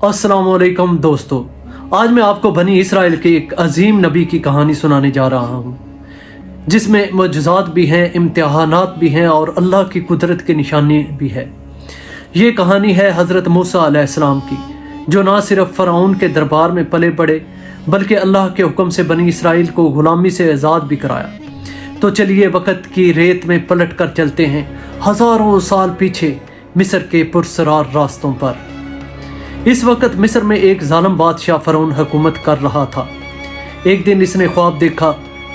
अस्सलाम वालेकुम दोस्तों, आज मैं आपको बनी इसराइल के एक अजीम नबी की कहानी सुनाने जा रहा हूँ जिसमें मुजज़ात भी हैं, इम्तिहानात भी हैं और अल्लाह की कुदरत की निशानी भी है। ये कहानी है हज़रत मूसा अलैहिस्सलाम की, जो ना सिर्फ फ़िरौन के दरबार में पले बड़े बल्कि अल्लाह के हुक्म से बनी इसराइल को ग़ुलामी से आज़ाद भी कराया। तो चलिए वक़्त की रेत में पलट कर चलते हैं हज़ारों साल पीछे मिस्र के पुरसरार रास्तों पर। इस वक्त मिस्र में एक जालिम बादशाह फ़िरौन हुकूमत कर रहा था। एक दिन इसने ख्वाब देखा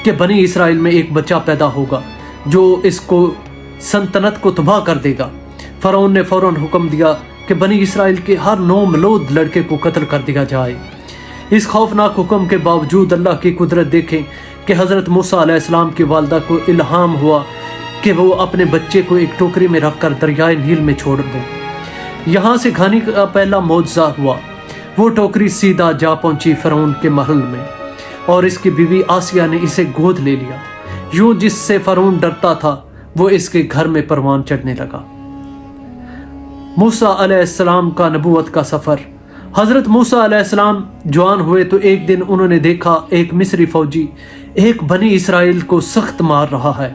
कि बनी इसराइल में एक बच्चा पैदा होगा जो इसको सल्तनत को तबाह कर देगा। फ़िरौन ने फ़ौरन हुक्म दिया कि बनी इसराइल के हर नौमलूद लड़के को कत्ल कर दिया जाए। इस खौफनाक हुक्म के बावजूद अल्लाह की कुदरत देखें कि हज़रत मूसा अलैहिस्सलाम की वालदा को इल्हाम हुआ कि वो अपने बच्चे को एक टोकरी में रख कर दरियाए नील में छोड़ दें। यहाँ से कहानी का पहला मौजज़ा हुआ। वो टोकरी सीधा जा पहुंची फ़िरौन के महल में और इसकी बीवी आसिया ने इसे गोद ले लिया। यूं जिससे फ़िरौन डरता था वो इसके घर में परवान चढ़ने लगा। मूसा अलैहिस्सलाम का नबूवत का सफ़र। हज़रत मूसा अलैहिस्सलाम जवान हुए तो एक दिन उन्होंने देखा एक मिस्री फ़ौजी एक बनी इसराइल को सख्त मार रहा है।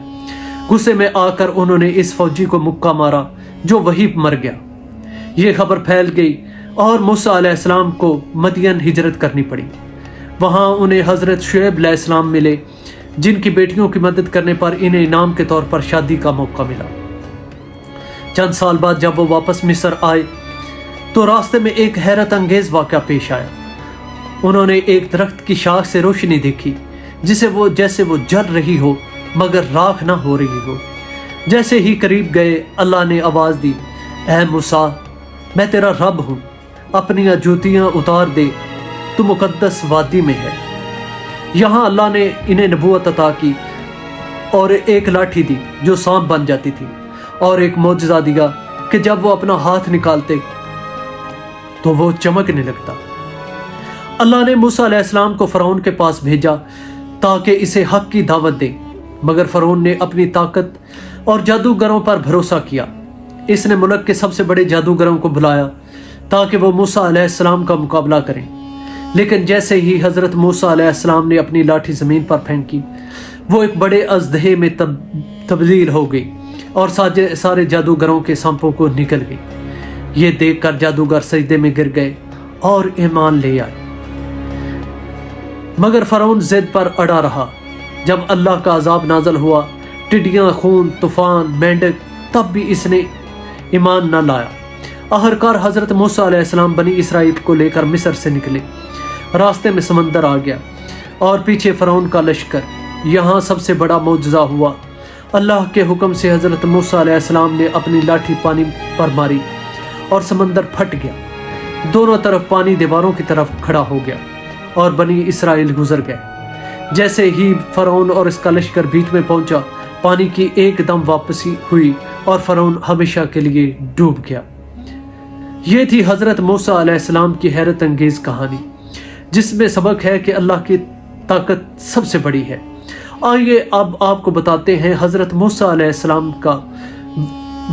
गुस्से में आकर उन्होंने इस फ़ौजी को मुक्का मारा जो वहीं मर गया। ये खबर फैल गई और मूसा अलैहिस्सलाम को मदियन हिजरत करनी पड़ी। वहाँ उन्हें हज़रत शुएब अलैहिस्सलाम मिले जिनकी बेटियों की मदद करने पर इन्हें इनाम के तौर पर शादी का मौका मिला। चंद साल बाद जब वो वापस मिस्र आए तो रास्ते में एक हैरत अंगेज़ वाक़या पेश आया। उन्होंने एक दरख्त की शाख से रोशनी देखी जैसे वो जल रही हो मगर राख ना हो रही हो। जैसे ही करीब गए अल्लाह ने आवाज़ दी, ऐ मूसा, मैं तेरा रब हूँ, अपनी जूतियाँ उतार दे, तू मुकद्दस वादी में है। यहाँ अल्लाह ने इन्हें नबूवत अता की और एक लाठी दी जो सांप बन जाती थी और एक मौजज़ा दिया कि जब वो अपना हाथ निकालते तो वो चमकने लगता। अल्लाह ने मूसा अलैहिस्सलाम को फ़िरौन के पास भेजा ताकि इसे हक की दावत दे, मगर फ़िरौन ने अपनी ताकत और जादूगरों पर भरोसा किया। इसने मुल्क के सबसे बड़े जादूगरों को बुलाया ताकि वो मूसा अलैहिस्सलाम का मुकाबला करें। लेकिन जैसे ही हज़रत मूसा अलैहिस्सलाम ने अपनी लाठी ज़मीन पर फेंकी वो एक बड़े अजदहे में तब्दील हो गई और सारे जादूगरों के सांपों को निकल गई। ये देखकर जादूगर सजदे में गिर गए और ईमान ले आए, मगर फ़िरौन ज़िद पर अड़ा रहा। जब अल्लाह का अज़ाब नाज़िल हुआ, टिड्डियाँ, खून, तूफ़ान, मेंढक, तब भी इसने ईमान न लाया। आखिरकार हज़रत मूसा अलैहिस्सलाम बनी इसराइल को लेकर मिस्र से निकले। रास्ते में समंदर आ गया और पीछे फ़िरौन का लश्कर। यहाँ सबसे बड़ा मौजज़ा हुआ। अल्लाह के हुक्म से हज़रत मूसा अलैहिस्सलाम ने अपनी लाठी पानी पर मारी और समंदर फट गया। दोनों तरफ पानी दीवारों की तरफ खड़ा हो गया और बनी इसराइल गुजर गए। जैसे ही फ़िरौन और इसका लश्कर बीच में पहुंचा, पानी की एकदम वापसी हुई और फ़िरौन हमेशा के लिए डूब गया। ये थी हज़रत मूसा अलैहिस्सलाम की हैरत अंगेज़ कहानी, जिसमें सबक है कि अल्लाह की ताकत सबसे बड़ी है। आइए अब आपको बताते हैं हज़रत मूसा अलैहिस्सलाम का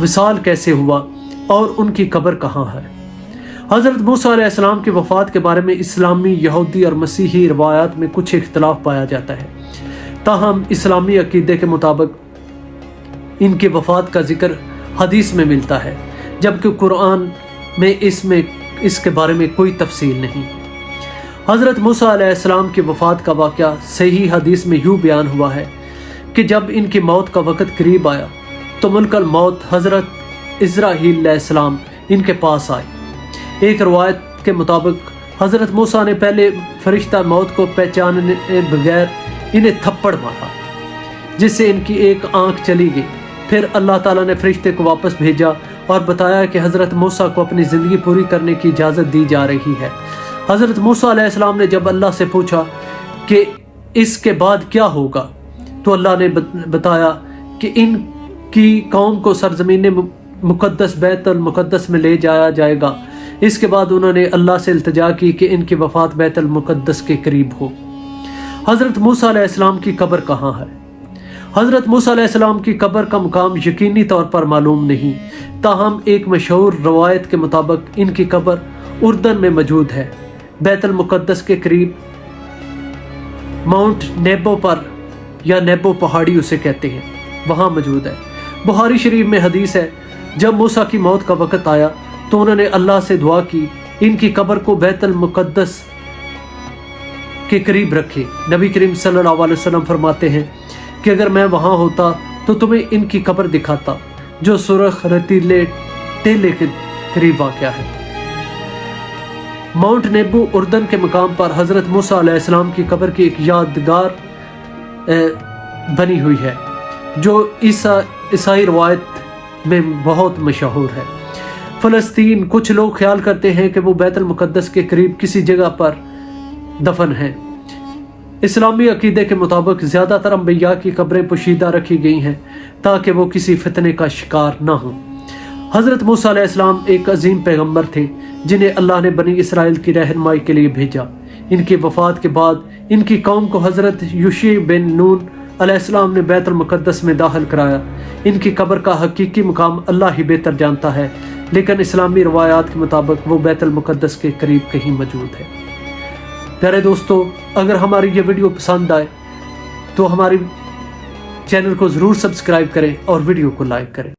विसाल कैसे हुआ और उनकी कब्र कहाँ है। हज़रत मूसा अलैहिस्सलाम की वफ़ात के बारे में इस्लामी, यहूदी और मसीही रवायात में कुछ इख्तलाफ पाया जाता है। ताहम इस्लामी अक़ीदे के मुताबिक इनकी वफ़ात का जिक्र हदीस में मिलता है, जबकि कुरान में इसके बारे में कोई तफसील नहीं। हज़रत मूसा अलैहिस्सलाम की वफ़ात का वाक़या सही हदीस में यूँ बयान हुआ है कि जब इनकी मौत का वक़्त करीब आया तो मुल्कल मौत हज़रत इज़राईल अलैहिस्सलाम इनके पास आए। एक रवायत के मुताबिक हज़रत मूसा ने पहले फरिश्ता मौत को पहचानने बगैर इन्हें थप्पड़ मारा जिससे इनकी एक आँख चली गई। फिर अल्लाह ताला ने फरिश्ते को वापस भेजा और बताया कि हज़रत मूसा को अपनी ज़िंदगी पूरी करने की इजाज़त दी जा रही है। हज़रत मूसा अलैहिस्सलाम ने जब अल्लाह से पूछा कि इसके बाद क्या होगा तो अल्लाह ने बताया कि इनकी कौम को सरज़मीन मुक़द्दस बैतुल मुक़द्दस में ले जाया जाएगा। इसके बाद उन्होंने अल्लाह से इल्तिजा की कि इनकी वफ़ात बैतुल मुक़द्दस के करीब हो। हज़रत मूसा अलैहिस्सलाम की कब्र कहाँ है? हज़रत मूसा अलैहिस्सलाम की कब्र का मुकाम यकीनी तौर पर मालूम नहीं, ताहम एक मशहूर रवायत के मुताबिक इनकी कब्र उर्दन में मौजूद है। बैतुल मुक़द्दस के करीब माउंट नेबो पर या नेबो पहाड़ी उसे कहते हैं, वहाँ मौजूद है। बुखारी शरीफ में हदीस है, जब मूसा की मौत का वक़्त आया तो उन्होंने अल्लाह से दुआ की इनकी कब्र को बैतुल मुक़द्दस के करीब रखे। नबी करीम सल्लल्लाहु अलैहि वसल्लम फरमाते हैं कि अगर मैं वहाँ होता तो तुम्हें इनकी कब्र दिखाता, जो सुरख रतीले टेले के करीब वाक़या है। माउंट नेबू उर्दन के मकाम पर हज़रत मूसा अलैहिस्सलाम की कब्र की एक यादगार बनी हुई है, जो ईसाई रवायत में बहुत मशहूर है। फ़लस्तीन, कुछ लोग ख्याल करते हैं कि वो बैतुल मुक़द्दस के करीब किसी जगह पर दफन है। इस्लामी अकीदे के मुताबिक ज़्यादातर अंबिया की कब्रें पोशीदा रखी गई हैं ताकि वो किसी फितने का शिकार ना हों। हज़रत मूसा अलैहिस्सलाम एक अजीम पैगंबर थे जिन्हें अल्लाह ने बनी इसराइल की रहनुमाई के लिए भेजा। इनकी वफ़ात के बाद इनकी कौम को हज़रत यूशा बिन नून अलैहिस्सलाम ने बैतुल मुक़द्दस में दाखिल कराया। इनकी कब्र का हकीकी मुकाम अल्लाह ही बेहतर जानता है, लेकिन इस्लामी रवायात के मुताबिक वो बैतुल मुक़द्दस के करीब कहीं मौजूद है। प्यारे दोस्तों, अगर हमारी ये वीडियो पसंद आए तो हमारी चैनल को ज़रूर सब्सक्राइब करें और वीडियो को लाइक करें।